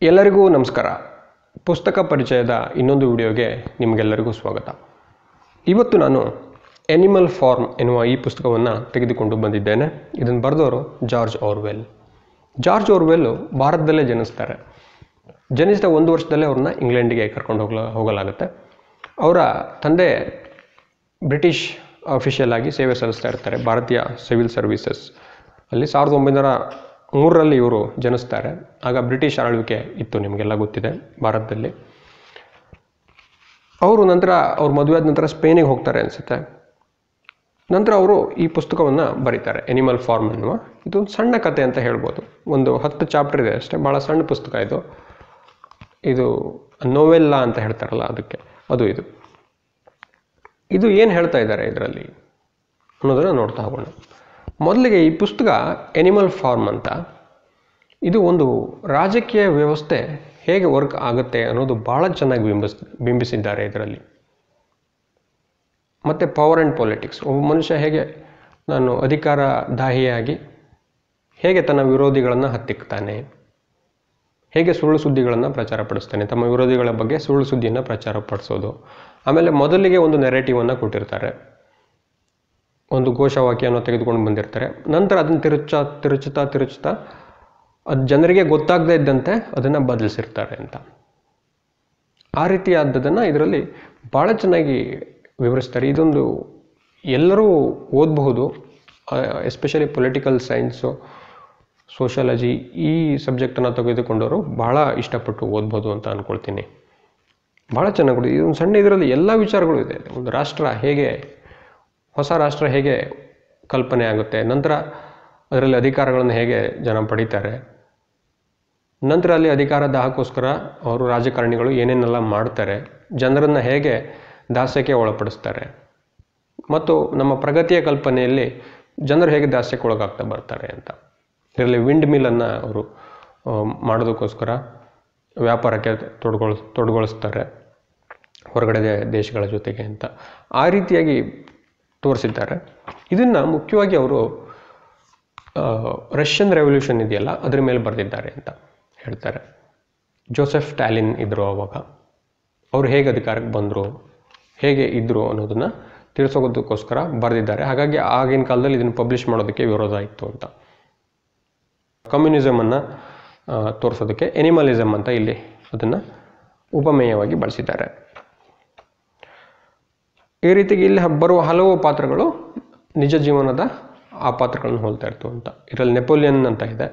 ಎಲ್ಲರಿಗೂ ನಮಸ್ಕಾರ. ಪುಸ್ತಕ ಪರಿಚಯದ ಇನ್ನೊಂದು ವಿಡಿಯೋಗೆ ನಿಮಗೆಲ್ಲರಿಗೂ ಸ್ವಾಗತ. ಇವತ್ತು ನಾನು ಎನಿಮಲ್ ಫಾರ್ಮ್ ಎನ್ನುವ ಈ ಪುಸ್ತಕವನ್ನು ತೆಗೆದುಕೊಂಡು ಬಂದಿದ್ದೇನೆ. ಇದನ್ನು ಬರೆದವರು ಜಾರ್ಜ್ ಆರ್ವೆಲ್. ಜಾರ್ಜ್ ಆರ್ವೆಲ್ ಭಾರತದಲ್ಲೇ ಜನಿಸ್ತಾರೆ. ಜನಿಸಿದ 1 ವರ್ಷದಲ್ಲೇ ಅವ್ರನ್ನ ಇಂಗ್ಲೆಂಡಿಗೆ ಕರ್ಕೊಂಡು ಹೋಗಲಾಗುತ್ತೆ. ಅವರ ತಂದೆ ಬ್ರಿಟಿಷ್ ಅಫಿಷಿಯಲ್ ಆಗಿ ಸೇವೆ ಸಲ್ಲಿಸ್ತಾ ಇರ್ತಾರೆ, ಭಾರತೀಯ ಸಿವಿಲ್ ಸರ್ವೀಸಸ್ ಅಲ್ಲಿ. 1903ರಲ್ಲಿ ಇವರು ಜನಿಸ್ತಾರೆ. ಆಗ ಬ್ರಿಟಿಷ್ ಆಳ್ವಿಕೆ ಇತ್ತು, ನಿಮಗೆಲ್ಲ ಗೊತ್ತಿದೆ, ಭಾರತದಲ್ಲಿ. ಅವರು ನಂತರ ಅವ್ರ ಮದುವೆ ಆದ ನಂತರ ಸ್ಪೇನಿಗೆ ಹೋಗ್ತಾರೆ ಅನಿಸುತ್ತೆ. ನಂತರ ಅವರು ಈ ಪುಸ್ತಕವನ್ನು ಬರೀತಾರೆ, ಎನಿಮಲ್ ಫಾರ್ಮ್ ಎನ್ನುವ. ಇದು ಸಣ್ಣ ಕತೆ ಅಂತ ಹೇಳ್ಬೋದು. ಒಂದು 10 ಚಾಪ್ಟರ್ ಇದೆ ಅಷ್ಟೇ, ಭಾಳ ಸಣ್ಣ ಪುಸ್ತಕ ಇದು. ಇದು ನೋವೆಲ್ಲಾ ಅಂತ ಹೇಳ್ತಾರಲ್ಲ, ಅದಕ್ಕೆ ಅದು ಇದು ಏನು ಹೇಳ್ತಾ ಇದ್ದಾರೆ ಇದರಲ್ಲಿ ಅನ್ನೋದನ್ನು ನೋಡ್ತಾ ಹೋಗೋಣ. ಮೊದಲಿಗೆ ಈ ಪುಸ್ತಕ ಎನಿಮಲ್ ಫಾರ್ಮ್ ಅಂತ, ಇದು ಒಂದು ರಾಜಕೀಯ ವ್ಯವಸ್ಥೆ ಹೇಗೆ ವರ್ಕ್ ಆಗುತ್ತೆ ಅನ್ನೋದು ಭಾಳ ಚೆನ್ನಾಗಿ ಬಿಂಬಿಸಿದ್ದಾರೆ ಇದರಲ್ಲಿ. ಮತ್ತು ಪವರ್ ಆ್ಯಂಡ್ ಪೊಲಿಟಿಕ್ಸ್, ಒಬ್ಬ ಮನುಷ್ಯ ಹೇಗೆ ನಾನು ಅಧಿಕಾರ ದಾಹಿಯಾಗಿ ಹೇಗೆ ತನ್ನ ವಿರೋಧಿಗಳನ್ನು ಹತ್ತಿಕ್ತಾನೆ, ಹೇಗೆ ಸುಳ್ಳು ಸುದ್ದಿಗಳನ್ನು ಪ್ರಚಾರಪಡಿಸ್ತಾನೆ, ತಮ್ಮ ವಿರೋಧಿಗಳ ಬಗ್ಗೆ ಸುಳ್ಳು ಸುದ್ದಿಯನ್ನು ಪ್ರಚಾರಪಡಿಸೋದು. ಆಮೇಲೆ ಮೊದಲಿಗೆ ಒಂದು ನೆರೇಟಿವನ್ನು ಕೊಟ್ಟಿರ್ತಾರೆ, ಒಂದು ಘೋಷವಾಕ್ಯವನ್ನು ತೆಗೆದುಕೊಂಡು ಬಂದಿರ್ತಾರೆ. ನಂತರ ಅದನ್ನು ತಿರುಚುತ್ತಾ ಅದು ಜನರಿಗೆ ಗೊತ್ತಾಗದೇ ಇದ್ದಂತೆ ಅದನ್ನು ಬದಲಿಸಿರ್ತಾರೆ ಅಂತ. ಆ ರೀತಿಯಾದದನ್ನು ಇದರಲ್ಲಿ ಭಾಳ ಚೆನ್ನಾಗಿ ವಿವರಿಸ್ತಾರೆ. ಇದೊಂದು ಎಲ್ಲರೂ ಓದಬಹುದು, ಎಸ್ಪೆಷಲಿ ಪೊಲಿಟಿಕಲ್ ಸೈನ್ಸು, ಸೋಷಾಲಜಿ ಈ ಸಬ್ಜೆಕ್ಟನ್ನು ತೆಗೆದುಕೊಂಡವರು ಭಾಳ ಇಷ್ಟಪಟ್ಟು ಓದ್ಬೋದು ಅಂತ ಅಂದ್ಕೊಳ್ತೀನಿ. ಭಾಳ ಚೆನ್ನಾಗಿ ಇದೊಂದು ಸಣ್ಣ ಇದರಲ್ಲಿ ಎಲ್ಲ ವಿಚಾರಗಳು ಇದೆ. ಒಂದು ರಾಷ್ಟ್ರ ಹೇಗೆ, ಹೊಸ ರಾಷ್ಟ್ರ ಹೇಗೆ ಕಲ್ಪನೆ ಆಗುತ್ತೆ, ನಂತರ ಅದರಲ್ಲಿ ಅಧಿಕಾರಗಳನ್ನು ಹೇಗೆ ಜನ ಪಡೀತಾರೆ, ನಂತರ ಅಲ್ಲಿ ಅಧಿಕಾರ ದಾಹಕ್ಕೋಸ್ಕರ ಅವರು ರಾಜಕಾರಣಿಗಳು ಏನೇನೆಲ್ಲ ಮಾಡ್ತಾರೆ, ಜನರನ್ನು ಹೇಗೆ ದಾಸ್ಯಕ್ಕೆ ಒಳಪಡಿಸ್ತಾರೆ, ಮತ್ತು ನಮ್ಮ ಪ್ರಗತಿಯ ಕಲ್ಪನೆಯಲ್ಲಿ ಜನರು ಹೇಗೆ ದಾಸ್ಯಕ್ಕೆ ಒಳಗಾಗ್ತಾ ಬರ್ತಾರೆ ಅಂತ. ಇದರಲ್ಲಿ ವಿಂಡ್ ಮಿಲ್ಲನ್ನು ಅವರು ಮಾಡೋದಕ್ಕೋಸ್ಕರ ವ್ಯಾಪಾರಕ್ಕೆ ತೊಡಗೊಳಿಸ್ತಾರೆ ಹೊರಗಡೆ ದೇಶಗಳ ಜೊತೆಗೆ ಅಂತ. ಆ ರೀತಿಯಾಗಿ ತೋರಿಸಿದ್ದಾರೆ. ಇದನ್ನು ಮುಖ್ಯವಾಗಿ ಅವರು ರಷ್ಯನ್ ರೆವಲ್ಯೂಷನ್ ಇದೆಯಲ್ಲ ಅದರ ಮೇಲೆ ಬರೆದಿದ್ದಾರೆ ಅಂತ ಹೇಳ್ತಾರೆ. ಜೋಸೆಫ್ ಸ್ಟಾಲಿನ್ ಇದ್ದರು ಆವಾಗ, ಅವರು ಹೇಗೆ ಅಧಿಕಾರಕ್ಕೆ ಬಂದರು, ಹೇಗೆ ಇದ್ದರು ಅನ್ನೋದನ್ನು ತಿಳಿಸೋದಕ್ಕೋಸ್ಕರ ಬರೆದಿದ್ದಾರೆ. ಹಾಗಾಗಿ ಆಗಿನ ಕಾಲದಲ್ಲಿ ಇದನ್ನು ಪಬ್ಲಿಷ್ ಮಾಡೋದಕ್ಕೆ ವಿರೋಧ ಇತ್ತು ಅಂತ. ಕಮ್ಯುನಿಸಮನ್ನು ತೋರಿಸೋದಕ್ಕೆ ಎನಿಮಲಿಸಮ್ ಅಂತ ಇಲ್ಲಿ ಅದನ್ನು ಉಪಮೇಯವಾಗಿ ಬಳಸಿದ್ದಾರೆ. ಈ ರೀತಿಗೆ ಇಲ್ಲಿ ಬರುವ ಹಲವು ಪಾತ್ರಗಳು ನಿಜ ಜೀವನದ ಆ ಪಾತ್ರಗಳನ್ನು ಹೋಲ್ತಾ ಇರ್ತು ಅಂತ. ಇದರಲ್ಲಿ ನೆಪೋಲಿಯನ್ ಅಂತ ಇದೆ,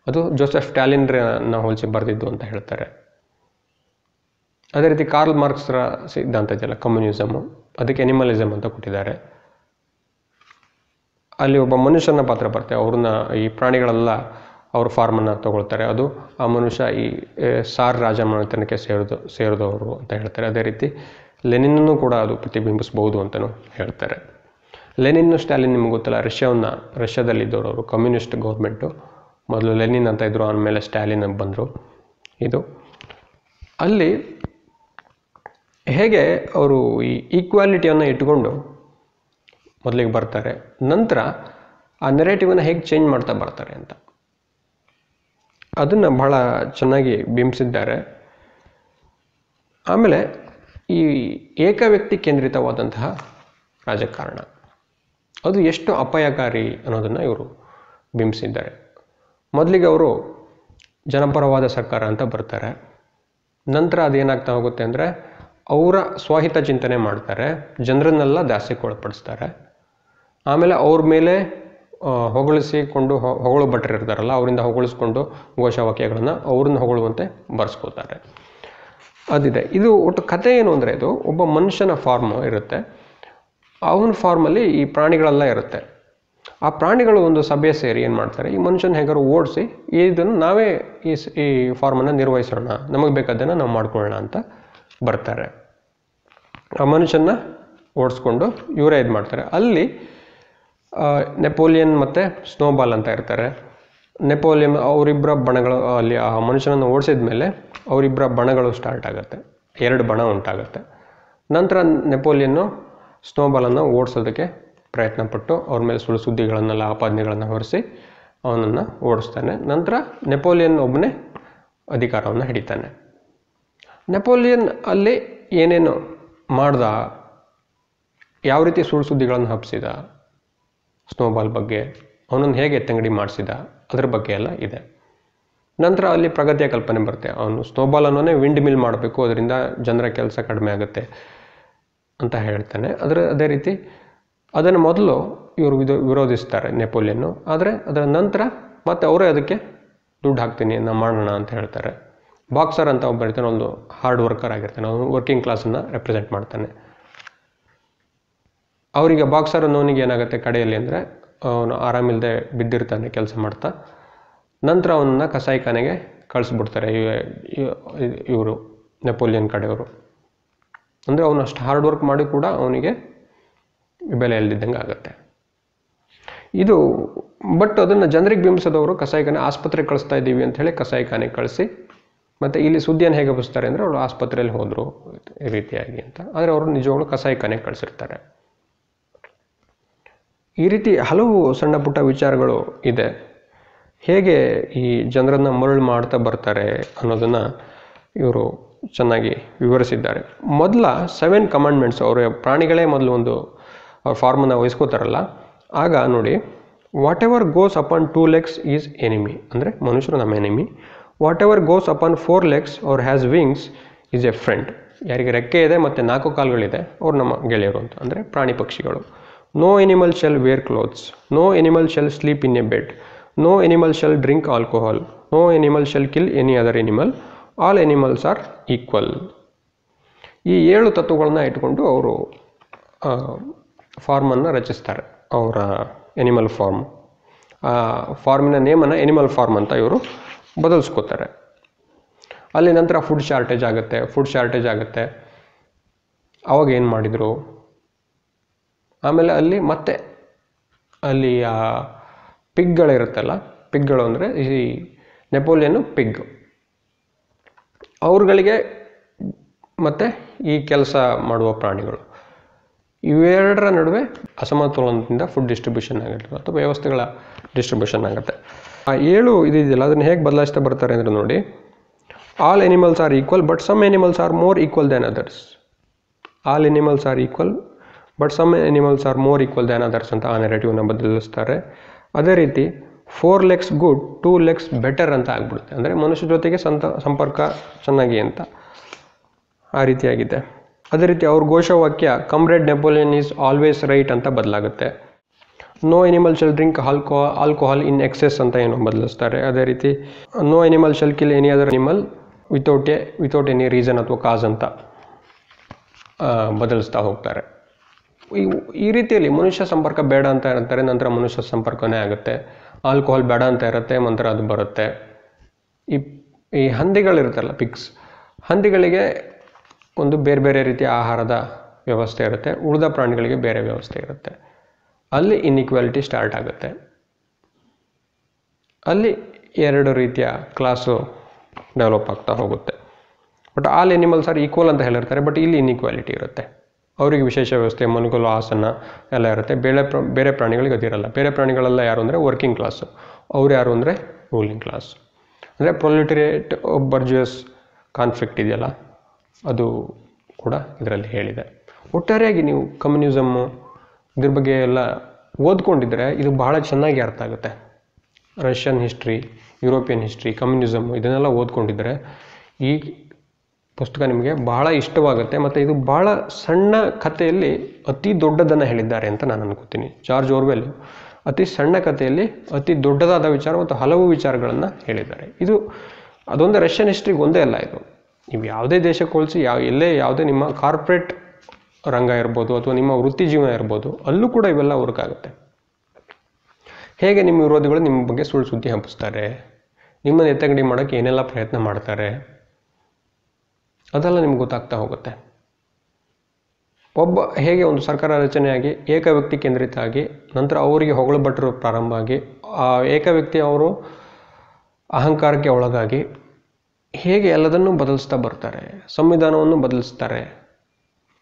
ಅದು ಜೋಸೆಫ್ ಸ್ಟಾಲಿನ್ರನ್ನ ಹೋಲಿಸಿ ಬರೆದಿದ್ದು ಅಂತ ಹೇಳ್ತಾರೆ. ಅದೇ ರೀತಿ ಕಾರ್ಲ್ ಮಾರ್ಕ್ಸ್ರ ಸಿದ್ಧಾಂತ ಇದೆಯಲ್ಲ ಕಮ್ಯುನಿಸಮು, ಅದಕ್ಕೆ ಎನಿಮಲಿಸಮ್ ಅಂತ ಕೊಟ್ಟಿದ್ದಾರೆ. ಅಲ್ಲಿ ಒಬ್ಬ ಮನುಷ್ಯನ ಪಾತ್ರ ಬರುತ್ತೆ, ಅವ್ರನ್ನ ಈ ಪ್ರಾಣಿಗಳೆಲ್ಲ ಅವ್ರ ಫಾರ್ಮನ್ನು ತಗೊಳ್ತಾರೆ, ಅದು ಆ ಮನುಷ್ಯ ಈ ಸಾರ್ ರಾಜಮನೆತನಕ್ಕೆ ಸೇರಿದವರು ಅಂತ ಹೇಳ್ತಾರೆ. ಅದೇ ರೀತಿ ಲೆನಿನ್ನೂ ಕೂಡ ಅದು ಪ್ರತಿಬಿಂಬಿಸ್ಬೋದು ಅಂತಲೂ ಹೇಳ್ತಾರೆ. ಲೆನಿನ್ ಸ್ಟಾಲಿನ್ ನಿಮ್ಗೆ ಗೊತ್ತಲ್ಲ, ರಷ್ಯಾದಲ್ಲಿದ್ದವರು, ಅವರು ಕಮ್ಯುನಿಸ್ಟ್ ಗೌರ್ಮೆಂಟು. ಮೊದಲು ಲೆನಿನ್ ಅಂತ ಇದ್ದರು, ಆಮೇಲೆ ಸ್ಟಾಲಿನ್ ಬಂದರು. ಇದು ಅಲ್ಲಿ ಹೇಗೆ ಅವರು ಈ ಈಕ್ವಾಲಿಟಿಯನ್ನು ಇಟ್ಟುಕೊಂಡು ಮೊದಲಿಗೆ ಬರ್ತಾರೆ, ನಂತರ ಆ ನೆರೇಟಿವನ್ನು ಹೇಗೆ ಚೇಂಜ್ ಮಾಡ್ತಾ ಬರ್ತಾರೆ ಅಂತ ಅದನ್ನು ಬಹಳ ಚೆನ್ನಾಗಿ ಬಿಂಬಿಸಿದ್ದಾರೆ. ಆಮೇಲೆ ಈ ಏಕವ್ಯಕ್ತಿ ಕೇಂದ್ರಿತವಾದಂತಹ ರಾಜಕಾರಣ ಅದು ಎಷ್ಟು ಅಪಾಯಕಾರಿ ಅನ್ನೋದನ್ನು ಇವರು ಬಿಂಬಿಸಿದ್ದಾರೆ. ಮೊದಲಿಗೆ ಅವರು ಜನಪರವಾದ ಸರ್ಕಾರ ಅಂತ ಬರ್ತಾರೆ. ನಂತರ ಅದೇನಾಗ್ತಾ ಹೋಗುತ್ತೆ ಅಂದರೆ ಅವರ ಸ್ವಹಿತ ಚಿಂತನೆ ಮಾಡ್ತಾರೆ, ಜನರನ್ನೆಲ್ಲ ದಾಸ್ಯಕ್ಕೆ ಒಳಪಡಿಸ್ತಾರೆ. ಆಮೇಲೆ ಅವ್ರ ಮೇಲೆ ಹೊಗಳು ಭಟ್ರು ಇರ್ತಾರಲ್ಲ, ಅವರಿಂದ ಹೊಗಳಿಸ್ಕೊಂಡು ಘೋಷವಾಕ್ಯಗಳನ್ನು ಅವ್ರನ್ನ ಹೊಗಳುವಂತೆ ಬರ್ಸ್ಕೋತಾರೆ. ಅದಿದೆ. ಇದು ಒಟ್ಟು ಕತೆ ಏನು ಅಂದರೆ, ಇದು ಒಬ್ಬ ಮನುಷ್ಯನ ಫಾರ್ಮ್ ಇರುತ್ತೆ, ಅವನ ಫಾರ್ಮಲ್ಲಿ ಈ ಪ್ರಾಣಿಗಳೆಲ್ಲ ಇರುತ್ತೆ. ಆ ಪ್ರಾಣಿಗಳು ಒಂದು ಸಭೆ ಸೇರಿ ಏನು ಮಾಡ್ತಾರೆ, ಈ ಮನುಷ್ಯನ ಹೇಗಾರು ಓಡಿಸಿ ಇದನ್ನು ನಾವೇ ಈ ಫಾರ್ಮನ್ನು ನಿರ್ವಹಿಸೋಣ, ನಮಗೆ ಬೇಕಾದ್ದನ್ನು ನಾವು ಮಾಡ್ಕೊಳ್ಳೋಣ ಅಂತ ಬರ್ತಾರೆ. ಆ ಮನುಷ್ಯನ ಓಡಿಸ್ಕೊಂಡು ಇವರೇ ಇದು ಮಾಡ್ತಾರೆ. ಅಲ್ಲಿ ನೆಪೋಲಿಯನ್ ಮತ್ತು ಸ್ನೋಬಾಲ್ ಅಂತ ಇರ್ತಾರೆ. ನೆಪೋಲಿಯನ್ ಅವರಿಬ್ಬರ ಬಣಗಳು, ಅಲ್ಲಿ ಆ ಮನುಷ್ಯನನ್ನು ಓಡಿಸಿದ ಮೇಲೆ ಅವರಿಬ್ಬರ ಬಣಗಳು ಸ್ಟಾರ್ಟ್ ಆಗುತ್ತೆ, 2 ಬಣ ಉಂಟಾಗುತ್ತೆ. ನಂತರ ನೆಪೋಲಿಯನ್ನು ಸ್ನೋಬಾಲನ್ನು ಓಡಿಸೋದಕ್ಕೆ ಪ್ರಯತ್ನಪಟ್ಟು ಅವ್ರ ಮೇಲೆ ಸುಳ್ಳು ಸುದ್ದಿಗಳನ್ನೆಲ್ಲ ಆಪಾದನೆಗಳನ್ನು ಹೊರಿಸಿ ಅವನನ್ನು ಓಡಿಸ್ತಾನೆ. ನಂತರ ನೆಪೋಲಿಯನ್ ಒಬ್ಬನೇ ಅಧಿಕಾರವನ್ನು ಹಿಡಿತಾನೆ. ನೆಪೋಲಿಯನ್ ಅಲ್ಲಿ ಏನೇನು ಮಾಡ್ದ, ಯಾವ ರೀತಿ ಸುಳ್ಳು ಸುದ್ದಿಗಳನ್ನು ಹಬ್ಬಿಸಿದ, ಸ್ನೋಬಾಲ್ ಬಗ್ಗೆ, ಅವನನ್ನು ಹೇಗೆ ಎತ್ತಂಗಡಿ ಮಾಡಿಸಿದ, ಅದರ ಬಗ್ಗೆ ಎಲ್ಲ ಇದೆ. ನಂತರ ಅಲ್ಲಿ ಪ್ರಗತಿಯ ಕಲ್ಪನೆ ಬರುತ್ತೆ. ಅವನು ಸ್ನೋಬಾಲ್ ಅನ್ನೋನೇ ವಿಂಡ್ ಮಿಲ್ ಮಾಡಬೇಕು, ಅದರಿಂದ ಜನರ ಕೆಲಸ ಕಡಿಮೆ ಆಗುತ್ತೆ ಅಂತ ಹೇಳ್ತಾನೆ. ಅದೇ ರೀತಿ ಅದನ್ನು ಮೊದಲು ಇವರು ವಿರೋಧಿಸ್ತಾರೆ ನೆಪೋಲಿಯನ್ನು, ಆದರೆ ಅದರ ನಂತರ ಮತ್ತೆ ಅವರೇ ಅದಕ್ಕೆ ದುಡ್ಡು ಹಾಕ್ತೀನಿ ನಾನು ಮಾಡೋಣ ಅಂತ ಹೇಳ್ತಾರೆ. ಬಾಕ್ಸರ್ ಅಂತ ಒಬ್ಬ ಇರ್ತಾನೆ, ಒಂದು ಹಾರ್ಡ್ ವರ್ಕರ್ ಆಗಿರ್ತಾನೆ, ಅವನು ವರ್ಕಿಂಗ್ ಕ್ಲಾಸನ್ನು ರೆಪ್ರೆಸೆಂಟ್ ಮಾಡ್ತಾನೆ. ಅವರಿಗೆ ಬಾಕ್ಸರ್ ಅನ್ನೋನಿಗೆ ಏನಾಗುತ್ತೆ ಕಡೆಯಲ್ಲಿ ಅಂದರೆ, ಅವನು ಆರಾಮಿಲ್ಲದೆ ಬಿದ್ದಿರ್ತಾನೆ ಕೆಲಸ ಮಾಡ್ತಾ. ನಂತರ ಅವನನ್ನು ಕಸಾಯಿಖಾನೆಗೆ ಕಳಿಸ್ಬಿಡ್ತಾರೆ ಇವರು ನೆಪೋಲಿಯನ್ ಕಡೆಯವರು. ಅಂದರೆ ಅವನು ಅಷ್ಟು ಹಾರ್ಡ್ ವರ್ಕ್ ಮಾಡಿ ಕೂಡ ಅವನಿಗೆ ಬೆಲೆ ಇಲ್ಲದಿದ್ದಂಗೆ ಆಗುತ್ತೆ ಇದು. ಬಟ್ ಅದನ್ನು ಜನರಿಗೆ ಬಿಂಬಿಸಿದವರು ಕಸಾಯಿಖಾನೆ ಆಸ್ಪತ್ರೆಗೆ ಕಳಿಸ್ತಾ ಇದ್ದೀವಿ ಅಂತ ಹೇಳಿ ಕಸಾಯಿಖಾನೆಗೆ ಕಳಿಸಿ, ಮತ್ತು ಇಲ್ಲಿ ಸುದ್ದಿಯನ್ನು ಹೇಗೆ ಹಬ್ಬಿಸ್ತಾರೆ ಅಂದರೆ ಅವರು ಆಸ್ಪತ್ರೆಯಲ್ಲಿ ಹೋದರು ಈ ರೀತಿಯಾಗಿ ಅಂತ. ಆದರೆ ಅವರು ನಿಜವಾಗ್ಲೂ ಕಸಾಯಿಖಾನೆಗೆ ಕಳಿಸಿರ್ತಾರೆ. ಈ ರೀತಿ ಹಲವು ಸಣ್ಣ ಪುಟ್ಟ ವಿಚಾರಗಳು ಇದೆ. ಹೇಗೆ ಈ ಜನರನ್ನು ಮರಳು ಮಾಡ್ತಾ ಬರ್ತಾರೆ ಅನ್ನೋದನ್ನು ಇವರು ಚೆನ್ನಾಗಿ ವಿವರಿಸಿದ್ದಾರೆ. ಮೊದಲ 7 ಕಮಾಂಡ್ಮೆಂಟ್ಸ್, ಅವರ ಪ್ರಾಣಿಗಳೇ ಮೊದಲು ಒಂದು ಫಾರ್ಮನ್ನು ವಹಿಸ್ಕೋತಾರಲ್ಲ, ಆಗ ನೋಡಿ, what ever goes upon 2 legs is enemy, ಅಂದರೆ ಮನುಷ್ಯರು ನಮ್ಮ enemy. What ever goes upon 4 legs R has wings is A friend. ಯಾರಿಗೆ ರೆಕ್ಕೆ ಇದೆ ಮತ್ತು 4 ಕಾಲುಗಳಿದೆ ಅವ್ರು ನಮ್ಮ ಗೆಳೆಯರು ಅಂತ, ಅಂದರೆ ಪ್ರಾಣಿ ಪಕ್ಷಿಗಳು. No animal shall wear clothes, no animal shall sleep in a bed, no animal shall drink alcohol, no animal shall kill any other animal, all animals are equal. ಈ 7 ತತ್ವಗಳನ್ನ ಇಟ್ಕೊಂಡು ಅವರು ಫಾರ್ಮನ್ನು ರಚಿಸ್ತಾರೆ, ಅವರ ಎನಿಮಲ್ ಫಾರ್ಮ್. ಆ ಫಾರ್ಮಿನ ನೇಮನ್ನು ಎನಿಮಲ್ ಫಾರ್ಮ್ ಅಂತ ಇವರು ಬದಲಿಸ್ಕೋತಾರೆ. ಅಲ್ಲಿ ನಂತರ food shortage ಆಗುತ್ತೆ. ಅವಾಗ ಏನು ಮಾಡಿದರು, ಆಮೇಲೆ ಅಲ್ಲಿ ಆ ಪಿಗ್ಗಳಿರುತ್ತಲ್ಲ, ಪಿಗ್ಗಳು ಅಂದರೆ ಈ ನೆಪೋಲಿಯನ್ ಪಿಗ್, ಅವ್ರುಗಳಿಗೆ ಮತ್ತು ಈ ಕೆಲಸ ಮಾಡುವ ಪ್ರಾಣಿಗಳು, ಇವೆರಡರ ನಡುವೆ ಅಸಮತೋಲನದಿಂದ ಫುಡ್ ಡಿಸ್ಟ್ರಿಬ್ಯೂಷನ್ ಆಗಿರ್ತದೆ ಅಥವಾ ವ್ಯವಸ್ಥೆಗಳ ಡಿಸ್ಟ್ರಿಬ್ಯೂಷನ್ ಆಗುತ್ತೆ. ಆ 7 ಇದೆಯಲ್ಲ, ಅದನ್ನು ಹೇಗೆ ಬದಲಾಯಿಸ್ತಾ ಬರ್ತಾರೆ ಅಂದರೆ ನೋಡಿ, all animals are equal but some animals are more equal than others. All animals are equal but some animals are more equal than others ಅಂತ ಆ ನೆರೆಟಿವ್ನ ಬದಲಿಸ್ತಾರೆ. ಅದೇ ರೀತಿ 4 legs ಗುಡ್ 2 legs ಬೆಟರ್ ಅಂತ ಆಗ್ಬಿಡುತ್ತೆ, ಅಂದರೆ ಮನುಷ್ಯ ಜೊತೆಗೆ ಸಂಪರ್ಕ ಚೆನ್ನಾಗಿ ಅಂತ ಆ ರೀತಿಯಾಗಿದೆ. ಅದೇ ರೀತಿ ಅವ್ರ ಘೋಷವಾಕ್ಯ comrade Napoleon is always right ಅಂತ ಬದಲಾಗುತ್ತೆ. No animal shall drink alcohol in excess ಅಂತ ಏನೋ ಬದಲಿಸ್ತಾರೆ. ಅದೇ ರೀತಿ no animal shall kill any other animal without any reason ಅಥವಾ ಕಾಸ್ ಅಂತ ಬದಲಿಸ್ತಾ ಹೋಗ್ತಾರೆ. ಈ ರೀತಿಯಲ್ಲಿ ಮನುಷ್ಯ ಸಂಪರ್ಕ ಬೇಡ ಅಂತ ಇರ್ತಾರೆ, ನಂತರ ಮನುಷ್ಯ ಸಂಪರ್ಕನೇ ಆಗುತ್ತೆ. ಆಲ್ಕೋಹಾಲ್ ಬೇಡ ಅಂತ ಇರುತ್ತೆ, ನಂತರ ಅದು ಬರುತ್ತೆ. ಈ ಹಂದಿಗಳಿರುತ್ತಲ್ಲ, ಪಿಗ್ಸ್, ಹಂದಿಗಳಿಗೆ ಒಂದು ಬೇರೆ ರೀತಿಯ ಆಹಾರದ ವ್ಯವಸ್ಥೆ ಇರುತ್ತೆ, ಉಳಿದ ಪ್ರಾಣಿಗಳಿಗೆ ಬೇರೆ ವ್ಯವಸ್ಥೆ ಇರುತ್ತೆ. ಅಲ್ಲಿ ಇನ್ಇಕ್ವಾಲಿಟಿ ಸ್ಟಾರ್ಟ್ ಆಗುತ್ತೆ. ಅಲ್ಲಿ 2 ರೀತಿಯ ಕ್ಲಾಸು ಡೆವಲಪ್ ಆಗ್ತಾ ಹೋಗುತ್ತೆ. But all animals are equal ಅಂತ ಹೇಳಿರ್ತಾರೆ, ಬಟ್ ಇಲ್ಲಿ ಇನ್ಇಕ್ವಾಲಿಟಿ ಇರುತ್ತೆ. ಅವರಿಗೆ ವಿಶೇಷ ವ್ಯವಸ್ಥೆ, ಮನುಕುಲ, ಆಸನ ಎಲ್ಲ ಇರುತ್ತೆ. ಬೇರೆ ಪ್ರಾಣಿಗಳಿಗೆ ಅದಿರಲ್ಲ. ಬೇರೆ ಪ್ರಾಣಿಗಳೆಲ್ಲ ಯಾರು ಅಂದರೆ ವರ್ಕಿಂಗ್ ಕ್ಲಾಸು, ಅವ್ರು ಯಾರು ಅಂದರೆ ರೂಲಿಂಗ್ ಕ್ಲಾಸ್. ಅಂದರೆ ಪ್ರೊಲಿಟರೇಟ್ ಬರ್ಜುಯಸ್ ಕಾನ್ಫ್ಲಿಕ್ಟ್ ಇದೆಯಲ್ಲ, ಅದು ಕೂಡ ಇದರಲ್ಲಿ ಹೇಳಿದೆ. ಒಟ್ಟಾರೆಯಾಗಿ ನೀವು ಕಮ್ಯುನಿಸಮ್ಮು ಇದ್ರ ಬಗ್ಗೆ ಎಲ್ಲ ಓದ್ಕೊಂಡಿದ್ರೆ ಇದು ಬಹಳ ಚೆನ್ನಾಗಿ ಅರ್ಥ ಆಗುತ್ತೆ. ರಷ್ಯನ್ ಹಿಸ್ಟ್ರಿ, ಯುರೋಪಿಯನ್ ಹಿಸ್ಟ್ರಿ, ಕಮ್ಯುನಿಸಮ್ಮು ಇದನ್ನೆಲ್ಲ ಓದ್ಕೊಂಡಿದ್ರೆ ಈ ಪುಸ್ತಕ ನಿಮಗೆ ಬಹಳ ಇಷ್ಟವಾಗುತ್ತೆ. ಮತ್ತು ಇದು ಬಹಳ ಸಣ್ಣ ಕಥೆಯಲ್ಲಿ ಅತಿ ದೊಡ್ಡದನ್ನು ಹೇಳಿದ್ದಾರೆ ಅಂತ ನಾನು ಅನ್ಕೋತೀನಿ. ಜಾರ್ಜ್ ಓರ್ವೆಲ್ ಅತಿ ಸಣ್ಣ ಕಥೆಯಲ್ಲಿ ಅತಿ ದೊಡ್ಡದಾದ ವಿಚಾರ ಮತ್ತು ಹಲವು ವಿಚಾರಗಳನ್ನು ಹೇಳಿದ್ದಾರೆ. ಅದೊಂದೇ ರಷ್ಯನ್ ಹಿಸ್ಟ್ರಿಗೆ ಒಂದೇ ಅಲ್ಲ, ಇದು ನೀವು ಯಾವುದೇ ದೇಶಕ್ಕೆ ಹೋಲಿಸಿ ಯಾವುದೇ ನಿಮ್ಮ ಕಾರ್ಪೊರೇಟ್ ರಂಗ ಇರ್ಬೋದು ಅಥವಾ ನಿಮ್ಮ ವೃತ್ತಿ ಜೀವನ ಇರ್ಬೋದು, ಅಲ್ಲೂ ಕೂಡ ಇವೆಲ್ಲ ವರ್ಕ್ ಆಗುತ್ತೆ. ಹೇಗೆ ನಿಮ್ಮ ವಿರೋಧಿಗಳು ನಿಮ್ಮ ಬಗ್ಗೆ ಸುಳ್ಳು ಸುದ್ದಿ ಹಬ್ಬಿಸ್ತಾರೆ, ನಿಮ್ಮನ್ನು ಎತ್ತಂಗಡಿ ಮಾಡೋಕ್ಕೆ ಏನೆಲ್ಲ ಪ್ರಯತ್ನ ಮಾಡ್ತಾರೆ, ಅದೆಲ್ಲ ನಿಮ್ಗೆ ಗೊತ್ತಾಗ್ತಾ ಹೋಗುತ್ತೆ. ಹೇಗೆ ಒಂದು ಸರ್ಕಾರ ರಚನೆಯಾಗಿ ಏಕ ವ್ಯಕ್ತಿ ಕೇಂದ್ರಿತ ಆಗಿ ನಂತರ ಅವರಿಗೆ ಹೊಗಳು ಭಟ್ಟರು ಪ್ರಾರಂಭ ಆಗಿ ಆ ಏಕ ವ್ಯಕ್ತಿ ಅವರು ಅಹಂಕಾರಕ್ಕೆ ಒಳಗಾಗಿ ಹೇಗೆ ಎಲ್ಲದನ್ನೂ ಬದಲಿಸ್ತಾ ಬರ್ತಾರೆ, ಸಂವಿಧಾನವನ್ನು ಬದಲಿಸ್ತಾರೆ.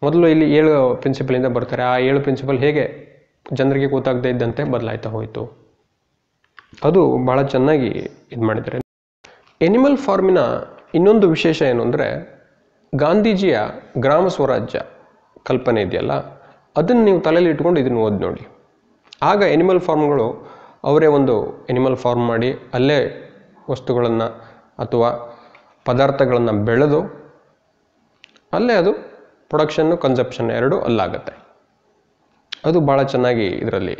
ಮೊದಲು ಇಲ್ಲಿ 7 ಪ್ರಿನ್ಸಿಪಲಿಂದ ಬರ್ತಾರೆ. ಆ 7 ಪ್ರಿನ್ಸಿಪಲ್ ಹೇಗೆ ಜನರಿಗೆ ಗೊತ್ತಾಗದೇ ಇದ್ದಂತೆ ಬದಲಾಯ್ತಾ ಹೋಯಿತು, ಅದು ಭಾಳ ಚೆನ್ನಾಗಿ ಇದು ಮಾಡಿದ್ದಾರೆ. ಎನಿಮಲ್ ಫಾರ್ಮಿನ ಇನ್ನೊಂದು ವಿಶೇಷ ಏನು ಅಂದರೆ, ಗಾಂಧೀಜಿಯ ಗ್ರಾಮ ಸ್ವರಾಜ್ಯ ಕಲ್ಪನೆ ಇದೆಯಲ್ಲ, ಅದನ್ನು ನೀವು ತಲೆಯಲ್ಲಿ ಇಟ್ಕೊಂಡು ಇದನ್ನು ಓದಿ ನೋಡಿ. ಆಗ ಎನಿಮಲ್ ಫಾರ್ಮ್ಗಳು ಅವರೇ ಒಂದು ಎನಿಮಲ್ ಫಾರ್ಮ್ ಮಾಡಿ ಅಲ್ಲೇ ವಸ್ತುಗಳನ್ನು ಅಥವಾ ಪದಾರ್ಥಗಳನ್ನು ಬೆಳೆದು ಅಲ್ಲೇ ಅದು ಪ್ರೊಡಕ್ಷನ್ನು ಕನ್ಸಪ್ಷನ್ ಎರಡೂ ಅಲ್ಲಾಗತ್ತೆ. ಅದು ಭಾಳ ಚೆನ್ನಾಗಿ ಇದರಲ್ಲಿ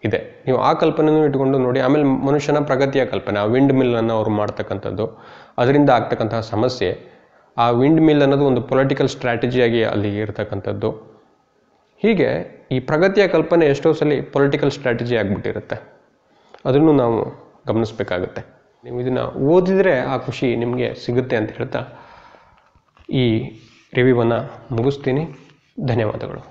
ಇದೆ. ನೀವು ಆ ಕಲ್ಪನೆಯೂ ಇಟ್ಕೊಂಡು ನೋಡಿ. ಆಮೇಲೆ ಮನುಷ್ಯನ ಪ್ರಗತಿಯ ಕಲ್ಪನೆ, ಆ ವಿಂಡ್ ಮಿಲ್ಲನ್ನು ಅವರು ಮಾಡ್ತಕ್ಕಂಥದ್ದು, ಅದರಿಂದ ಆಗ್ತಕ್ಕಂತಹ ಸಮಸ್ಯೆ, ಆ ವಿಂಡ್ ಮಿಲ್ ಅನ್ನೋದು ಒಂದು ಪೊಲಿಟಿಕಲ್ ಸ್ಟ್ರಾಟಜಿಯಾಗಿ ಅಲ್ಲಿ ಇರತಕ್ಕಂಥದ್ದು. ಹೀಗೆ ಈ ಪ್ರಗತಿಯ ಕಲ್ಪನೆ ಎಷ್ಟೋ ಸಲ ಪೊಲಿಟಿಕಲ್ ಸ್ಟ್ರಾಟಜಿ ಆಗಿಬಿಟ್ಟಿರುತ್ತೆ. ಅದನ್ನು ನಾವು ಗಮನಿಸಬೇಕಾಗುತ್ತೆ. ನೀವು ಇದನ್ನು ಓದಿದರೆ ಆ ಖುಷಿ ನಿಮಗೆ ಸಿಗುತ್ತೆ ಅಂತ ಹೇಳ್ತಾ ಈ ರಿವ್ಯೂವನ್ನು ಮುಗಿಸ್ತೀನಿ. ಧನ್ಯವಾದಗಳು.